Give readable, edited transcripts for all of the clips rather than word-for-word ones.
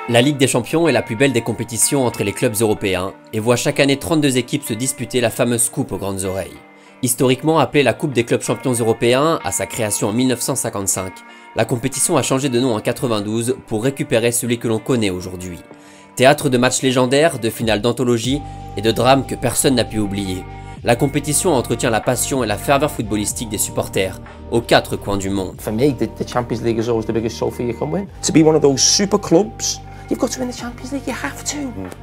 La Ligue des Champions est la plus belle des compétitions entre les clubs européens et voit chaque année 32 équipes se disputer la fameuse coupe aux grandes oreilles. Historiquement appelée la Coupe des clubs champions européens à sa création en 1955, la compétition a changé de nom en 92 pour récupérer celui que l'on connaît aujourd'hui. Théâtre de matchs légendaires, de finales d'anthologie et de drames que personne n'a pu oublier, la compétition entretient la passion et la ferveur footballistique des supporters aux quatre coins du monde. For me, the Champions League is always the biggest trophy you can win. To be one of those super clubs, you've got to win the Champions League, you have to.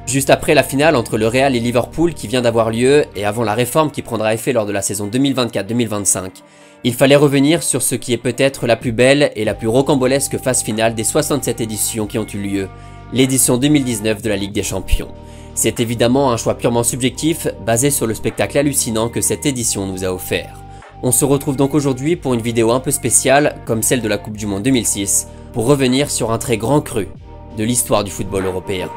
Juste après la finale entre le Real et Liverpool qui vient d'avoir lieu et avant la réforme qui prendra effet lors de la saison 2024-2025, il fallait revenir sur ce qui est peut-être la plus belle et la plus rocambolesque phase finale des 67 éditions qui ont eu lieu, l'édition 2019 de la Ligue des Champions. C'est évidemment un choix purement subjectif, basé sur le spectacle hallucinant que cette édition nous a offert. On se retrouve donc aujourd'hui pour une vidéo un peu spéciale, comme celle de la Coupe du Monde 2006, pour revenir sur un très grand cru de l'histoire du football européen.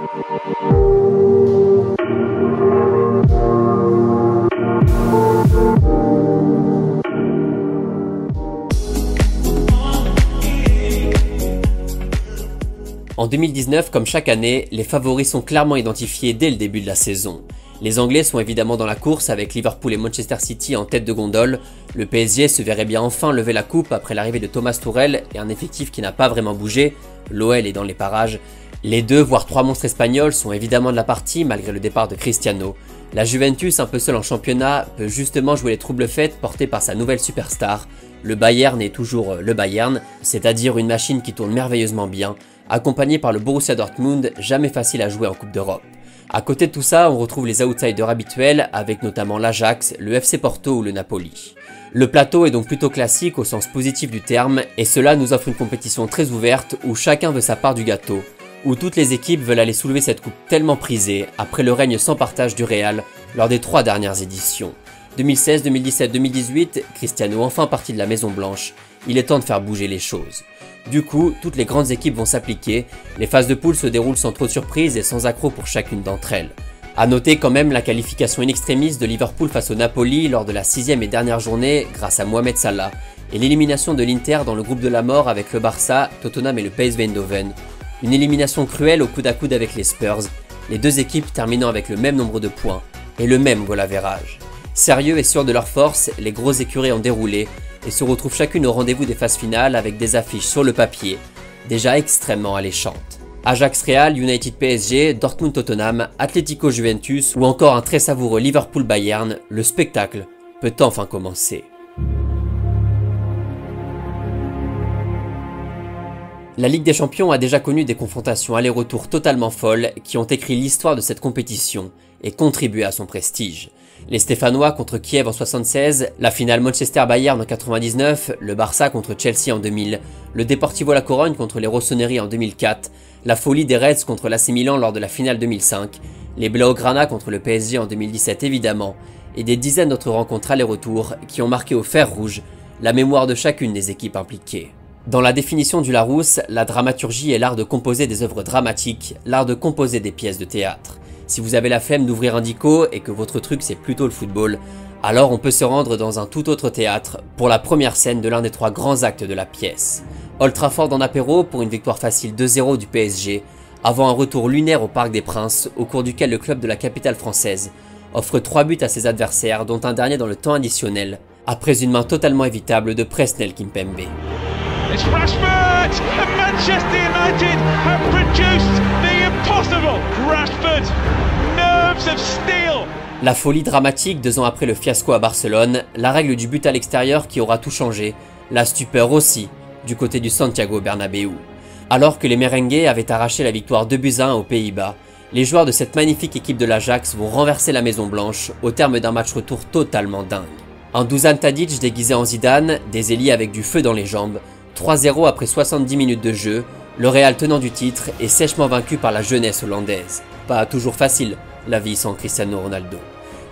En 2019, comme chaque année, les favoris sont clairement identifiés dès le début de la saison. Les Anglais sont évidemment dans la course avec Liverpool et Manchester City en tête de gondole. Le PSG se verrait bien enfin lever la coupe après l'arrivée de Thomas Tuchel et un effectif qui n'a pas vraiment bougé. L'OL est dans les parages. Les deux, voire trois monstres espagnols sont évidemment de la partie malgré le départ de Cristiano. La Juventus, un peu seule en championnat, peut justement jouer les troubles fêtes portés par sa nouvelle superstar. Le Bayern est toujours le Bayern, c'est-à-dire une machine qui tourne merveilleusement bien, accompagné par le Borussia Dortmund, jamais facile à jouer en Coupe d'Europe. À côté de tout ça, on retrouve les outsiders habituels, avec notamment l'Ajax, le FC Porto ou le Napoli. Le plateau est donc plutôt classique au sens positif du terme, et cela nous offre une compétition très ouverte où chacun veut sa part du gâteau, où toutes les équipes veulent aller soulever cette coupe tellement prisée, après le règne sans partage du Real lors des 3 dernières éditions. 2016, 2017, 2018, Cristiano enfin parti de la Maison Blanche, il est temps de faire bouger les choses. Du coup, toutes les grandes équipes vont s'appliquer, les phases de poule se déroulent sans trop de surprises et sans accroc pour chacune d'entre elles. A noter quand même la qualification in extremis de Liverpool face au Napoli lors de la 6e et dernière journée grâce à Mohamed Salah, et l'élimination de l'Inter dans le groupe de la mort avec le Barça, Tottenham et le PSV Eindhoven. Une élimination cruelle au coude à coude avec les Spurs, les deux équipes terminant avec le même nombre de points et le même goal average. Sérieux et sûrs de leur force, les grosses écuries ont déroulé et se retrouvent chacune au rendez-vous des phases finales avec des affiches sur le papier, déjà extrêmement alléchantes. Ajax Real, United PSG, Dortmund Tottenham, Atlético Juventus ou encore un très savoureux Liverpool Bayern, le spectacle peut enfin commencer. La Ligue des Champions a déjà connu des confrontations aller-retour totalement folles qui ont écrit l'histoire de cette compétition et contribué à son prestige. Les Stéphanois contre Kiev en 76, la finale Manchester-Bayern en 99, le Barça contre Chelsea en 2000, le Deportivo La Corogne contre les Rossoneri en 2004, la folie des Reds contre l'AC Milan lors de la finale 2005, les Blaugrana contre le PSG en 2017 évidemment, et des dizaines d'autres rencontres aller-retour qui ont marqué au fer rouge la mémoire de chacune des équipes impliquées. Dans la définition du Larousse, la dramaturgie est l'art de composer des œuvres dramatiques, l'art de composer des pièces de théâtre. Si vous avez la flemme d'ouvrir un dico et que votre truc c'est plutôt le football, alors on peut se rendre dans un tout autre théâtre pour la première scène de l'un des 3 grands actes de la pièce. Old Trafford en apéro pour une victoire facile 2-0 du PSG, avant un retour lunaire au Parc des Princes au cours duquel le club de la capitale française offre 3 buts à ses adversaires dont un dernier dans le temps additionnel, après une main totalement évitable de Presnel Kimpembe. It's Rashford and Manchester United have produced the impossible. Rashford, nerves of steel. La folie dramatique 2 ans après le fiasco à Barcelone, la règle du but à l'extérieur qui aura tout changé, la stupeur aussi du côté du Santiago Bernabéu. Alors que les merengues avaient arraché la victoire 2-1 aux Pays-Bas, les joueurs de cette magnifique équipe de l'Ajax vont renverser la Maison Blanche au terme d'un match retour totalement dingue. Un Dusan Tadic déguisé en Zidane, des ailiers avec du feu dans les jambes, 3-0 après 70 minutes de jeu, le Real tenant du titre est sèchement vaincu par la jeunesse hollandaise. Pas toujours facile, la vie sans Cristiano Ronaldo.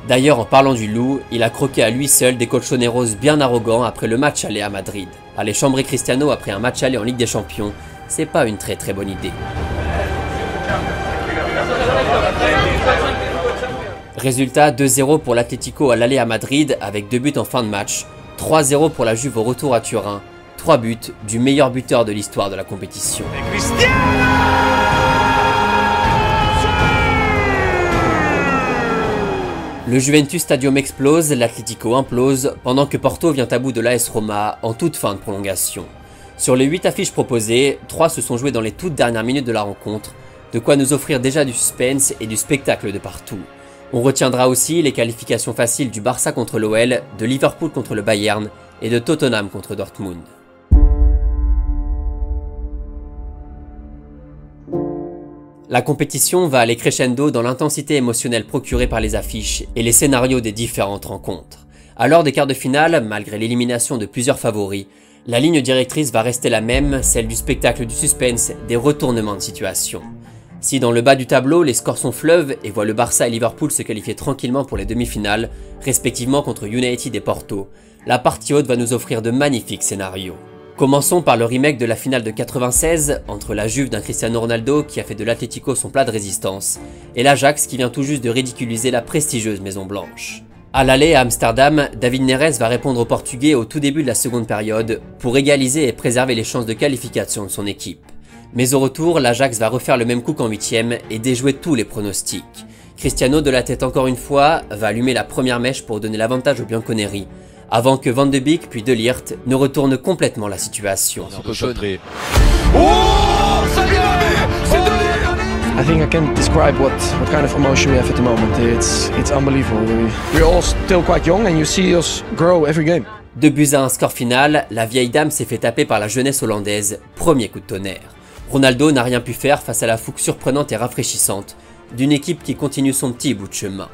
D'ailleurs, en parlant du loup, il a croqué à lui seul des colchoneros bien arrogants après le match aller à Madrid. Aller chambrer Cristiano après un match aller en Ligue des Champions, c'est pas une très bonne idée. Résultat 2-0 pour l'Atlético à l'aller à Madrid avec 2 buts en fin de match, 3-0 pour la Juve au retour à Turin, 3 buts du meilleur buteur de l'histoire de la compétition. Cristiano! Le Juventus Stadium explose, l'Atlético implose, pendant que Porto vient à bout de l'AS Roma en toute fin de prolongation. Sur les 8 affiches proposées, 3 se sont jouées dans les toutes dernières minutes de la rencontre, de quoi nous offrir déjà du suspense et du spectacle de partout. On retiendra aussi les qualifications faciles du Barça contre l'OL, de Liverpool contre le Bayern et de Tottenham contre Dortmund. La compétition va aller crescendo dans l'intensité émotionnelle procurée par les affiches et les scénarios des différentes rencontres. À l'heure des quarts de finale, malgré l'élimination de plusieurs favoris, la ligne directrice va rester la même, celle du spectacle du suspense, des retournements de situation. Si dans le bas du tableau, les scores sont fleuves et voient le Barça et Liverpool se qualifier tranquillement pour les demi-finales, respectivement contre United et Porto, la partie haute va nous offrir de magnifiques scénarios. Commençons par le remake de la finale de 96 entre la Juve d'un Cristiano Ronaldo qui a fait de l'Atlético son plat de résistance et l'Ajax qui vient tout juste de ridiculiser la prestigieuse Maison Blanche. À l'aller à Amsterdam, David Neres va répondre aux Portugais au tout début de la seconde période pour égaliser et préserver les chances de qualification de son équipe. Mais au retour, l'Ajax va refaire le même coup qu'en 8e et déjouer tous les pronostics. Cristiano, de la tête encore une fois, va allumer la première mèche pour donner l'avantage aux Bianconeri, avant que Van de Beek puis De Ligt ne retournent complètement la situation. I think I can't describe what kind of emotion we have at the moment. It's unbelievable. We're all still quite young and you see us grow every game. 2-1 score final, la vieille dame s'est fait taper par la jeunesse hollandaise, premier coup de tonnerre. Ronaldo n'a rien pu faire face à la fougue surprenante et rafraîchissante d'une équipe qui continue son petit bout de chemin.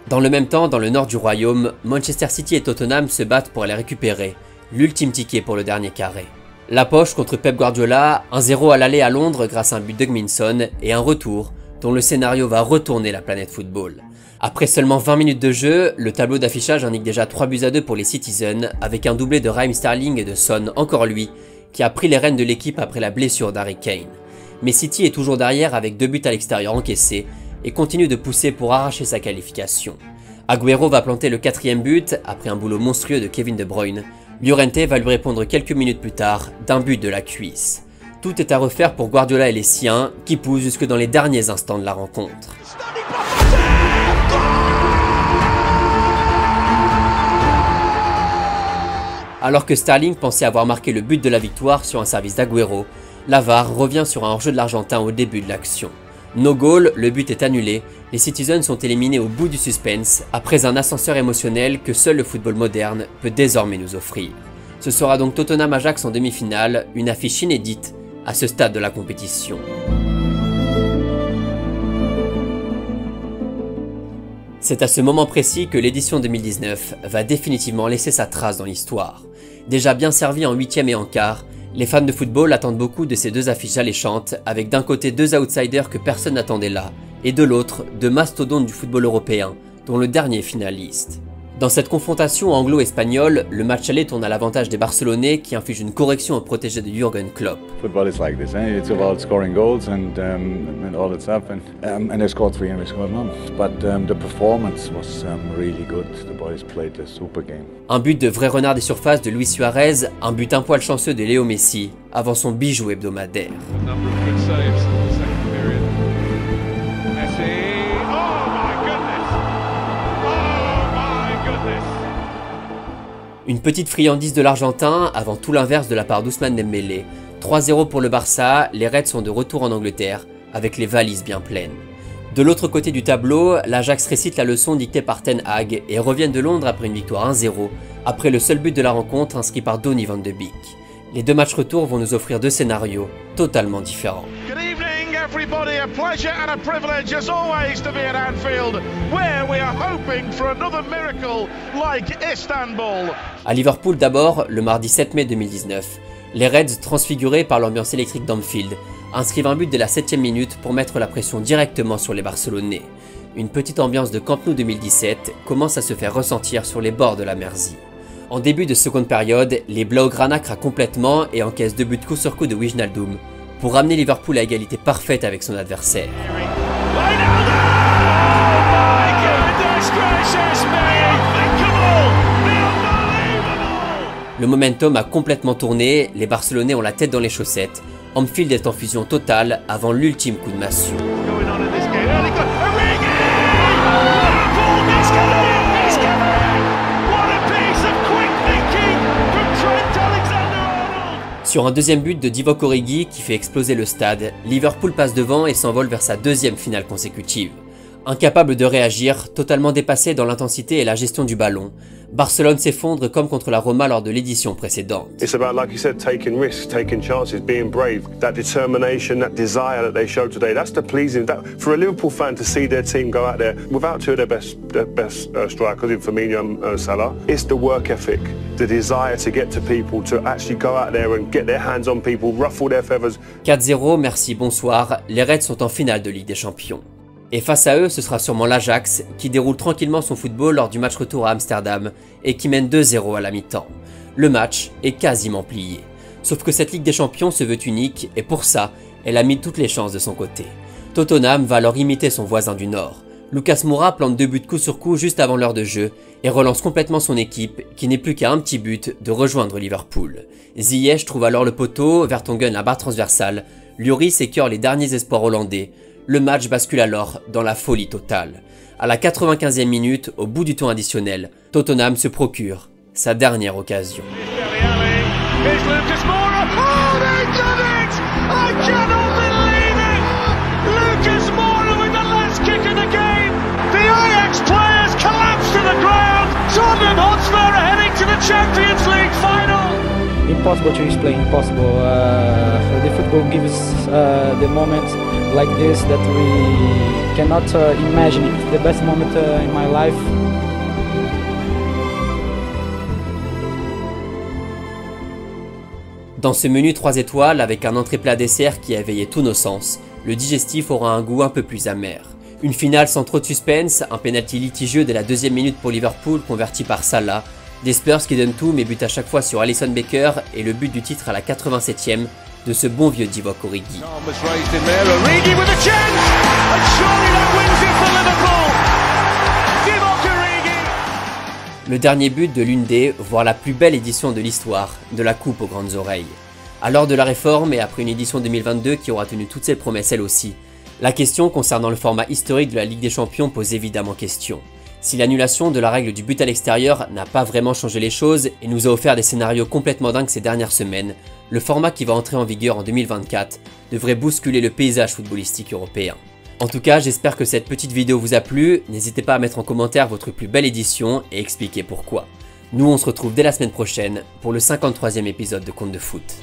Dans le même temps, dans le nord du royaume, Manchester City et Tottenham se battent pour aller récupérer l'ultime ticket pour le dernier carré. La poche contre Pep Guardiola, 1-0 à l'aller à Londres grâce à un but d'Hugminson et un retour dont le scénario va retourner la planète football. Après seulement 20 minutes de jeu, le tableau d'affichage indique déjà 3-2 pour les Citizens avec un doublé de Raheem Sterling et de Son, encore lui, qui a pris les rênes de l'équipe après la blessure d'Harry Kane. Mais City est toujours derrière avec 2 buts à l'extérieur encaissés et continue de pousser pour arracher sa qualification. Agüero va planter le 4e but après un boulot monstrueux de Kevin De Bruyne. Llorente va lui répondre quelques minutes plus tard d'un but de la cuisse. Tout est à refaire pour Guardiola et les siens qui poussent jusque dans les derniers instants de la rencontre. Alors que Sterling pensait avoir marqué le but de la victoire sur un service d'Agüero, la VAR revient sur un hors-jeu de l'Argentin au début de l'action. No goal, le but est annulé, les Citizens sont éliminés au bout du suspense après un ascenseur émotionnel que seul le football moderne peut désormais nous offrir. Ce sera donc Tottenham-Ajax en demi-finale, une affiche inédite à ce stade de la compétition. C'est à ce moment précis que l'édition 2019 va définitivement laisser sa trace dans l'histoire. Déjà bien servi en 8e et en quart, les fans de football attendent beaucoup de ces deux affiches alléchantes, avec d'un côté 2 outsiders que personne n'attendait là, et de l'autre 2 mastodontes du football européen, dont le dernier finaliste. Dans cette confrontation anglo-espagnole, le match aller tourne à l'avantage des Barcelonais qui infligent une correction au protégé de Jürgen Klopp. Football is like this, eh? It's about scoring goals and all that stuff, and they scored 3 and we scored none. But the performance was really good. The boys played a super game. Un but de vrai renard des surfaces de Luis Suarez, un but un poil chanceux de Léo Messi, avant son bijou hebdomadaire. Une petite friandise de l'Argentin avant tout l'inverse de la part d'Ousmane Dembélé. 3-0 pour le Barça, les Reds sont de retour en Angleterre avec les valises bien pleines. De l'autre côté du tableau, l'Ajax récite la leçon dictée par Ten Hag et reviennent de Londres après une victoire 1-0, après le seul but de la rencontre inscrit par Donny van de Beek. Les 2 matchs retour vont nous offrir 2 scénarios totalement différents. Everybody, a pleasure and a privilege as always to be at Anfield, where we are hoping for another miracle like Istanbul. À Liverpool d'abord, le mardi 7 mai 2019, les Reds, transfigurés par l'ambiance électrique d'Anfield, inscrivent un but dès la 7e minute pour mettre la pression directement sur les Barcelonais. Une petite ambiance de Camp Nou 2017 commence à se faire ressentir sur les bords de la Mersey. En début de seconde période, les Blaugrana craquent complètement et encaissent 2 buts coup sur coup de Wijnaldum, pour ramener Liverpool à égalité parfaite avec son adversaire. Le momentum a complètement tourné, les Barcelonais ont la tête dans les chaussettes, Anfield est en fusion totale avant l'ultime coup de massue. Sur un deuxième but de Divock Origi qui fait exploser le stade, Liverpool passe devant et s'envole vers sa deuxième finale consécutive. Incapable de réagir, totalement dépassé dans l'intensité et la gestion du ballon, Barcelone s'effondre comme contre la Roma lors de l'édition précédente. It's about, like you said, taking risks, taking chances, being brave. That determination, that desire that they showed today, that's the pleasing. That for a Liverpool fan to see their team go out there without two of their best strikers in Firmino and Salah. It's the work ethic, the desire to get to people, to actually go out there and get their hands on people, ruffle their feathers. 4-0, merci, bonsoir, les Reds sont en finale de Ligue des Champions. Et face à eux, ce sera sûrement l'Ajax, qui déroule tranquillement son football lors du match retour à Amsterdam et qui mène 2-0 à la mi-temps. Le match est quasiment plié. Sauf que cette Ligue des Champions se veut unique et pour ça, elle a mis toutes les chances de son côté. Tottenham va alors imiter son voisin du Nord. Lucas Moura plante 2 buts coup sur coup juste avant l'heure de jeu et relance complètement son équipe qui n'est plus qu'à un petit but de rejoindre Liverpool. Ziyech trouve alors le poteau, Vertonghen la barre transversale, Lloris écœure les derniers espoirs hollandais. Le match bascule alors dans la folie totale. À la 95e minute, au bout du temps additionnel, Tottenham se procure sa dernière occasion. Impossible to explain, impossible. The football gives the moment like this that we cannot imagine. It's the best moment in my life. Dans ce menu 3 étoiles, avec un entrée plat dessert qui a éveillé tous nos sens, le digestif aura un goût un peu plus amer. Une finale sans trop de suspense, un penalty litigieux dès la 2e minute pour Liverpool converti par Salah, des Spurs qui donnent tout mais butent à chaque fois sur Alisson Becker et le but du titre à la 87e de ce bon vieux Divock Origi. Le dernier but de l'une des, voire la plus belle édition de l'histoire, de la Coupe aux grandes oreilles. À l'heure de la réforme et après une édition 2022 qui aura tenu toutes ses promesses elle aussi, la question concernant le format historique de la Ligue des Champions pose évidemment question. Si l'annulation de la règle du but à l'extérieur n'a pas vraiment changé les choses et nous a offert des scénarios complètement dingues ces dernières semaines, le format qui va entrer en vigueur en 2024 devrait bousculer le paysage footballistique européen. En tout cas, j'espère que cette petite vidéo vous a plu, n'hésitez pas à mettre en commentaire votre plus belle édition et expliquer pourquoi. Nous on se retrouve dès la semaine prochaine pour le 53e épisode de Contes de Foot.